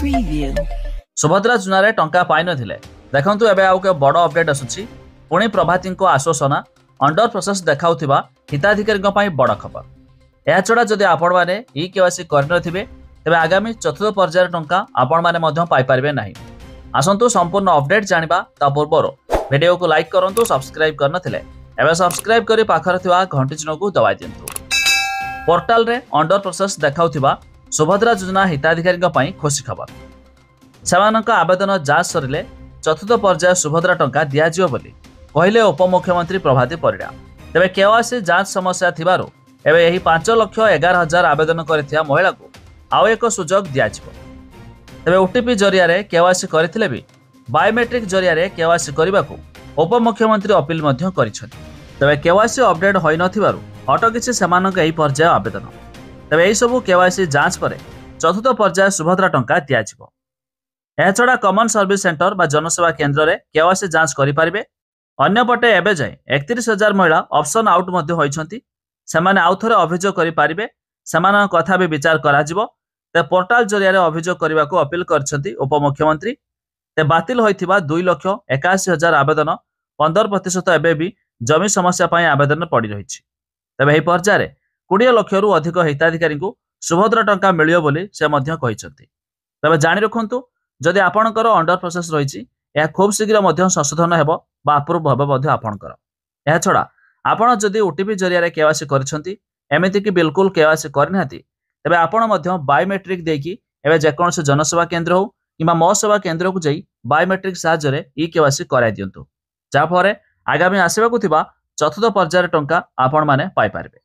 Preview. Subhadra योजना टंका पाई नथिले देखंतु एबे आउ के बड़ अपडेट आसुछि पुणी प्रभाती आश्वासना अंडर प्रोसेस देखाउथिबा हिताधिकारी पई बड़ खबर। या छड़ा जदि आपण माने ई केवासी करन थिबे तेबे आगामी चतुर्थ पर्यायर टंका आपण माने मध्य पाई परबे नाही। आसंतु संपूर्ण अपडेट जानिबा ता पूर्वरो वीडियो को लाइक करंतु सब्सक्राइब करन थिले एबे सब्सक्राइब करी पाखर थिबा घंटी चिन्ह को दबाइ दियंतु। पोर्टल रे अंडर प्रोसेस देखाउथिबा सुभद्रा योजना हिताधिकारी पई खुशी खबर। सेमानक आवेदन जांच सरिले चतुर्थ पर्याय सुभद्रा टंका दियाजियो बोली कहले उपमुख्यमंत्री प्रभाती परिडा। तेबे केवासी जांच समस्या थिबारु एबे एही 5,11,000 आवेदन करिथिया महिला को आउ एक सुजोग दियाजिबो। तेबे ओटीपी जरिया रे केवासी करिथिले भी बायोमेट्रिक जरिया रे केवासी करबाकू उपमुख्यमंत्री अपील मध्य करिछथि। तेबे केवासी अपडेट होई नथिबारु अटकिछि सेमानक एही पर्याय आवेदन। तेबे एही सबु केवासी जांच परे चतुर्थ पर्याय सुभद्रा टंका दियाजिबो। एछड़ा कॉमन सर्विस सेंटर बा जनसेवा केंद्र रे केवासी जांच करि परिबे। अन्यपटे एबे जाय 31,000 महिला ऑप्शन आउट मध्ये होइछंती सेमाने आउथरे अभियोग करि परिबे। सेमानक कथा भी विचार करा जिवो। ते पोर्टल जरिया रे अभियोग करबाकू अपील करछंती उपमुख्यमंत्री। ते बातिल होइथिबा 2,81,000 आवेदन 15% एबे भी जमी समस्या पई आवेदन पड़ी रहिछि। तबे एही पर्याय रे 20 लाख रु अधिक हिताधिकारी को सुभद्रा टंका मिलियो बोली से मध्य कहिसंती। तबे जानि रखंतु जदि आपणकर अंडर प्रोसेस रही खूब शीघ्र संशोधन हेबो बा अप्रूव हेबो मध्य आपणकर। एहा छडा आपण जदि ओटीपी जरिया केवासी करछंती एमिति कि बिल्कुल केवासी करनाती तेबे आपण मध्य बायोमेट्रिक देकी एबे जेकोनसे जनसेवा केंद्र हो किबा मो सेवा केंद्र को जाई बायोमेट्रिक साहाय्य रे ई केवासी कराय दियंतु। जा फरे आगामी आसीबाकू थिबा चतुर्थ पर्यायर टंका आपण माने पाई पारबे।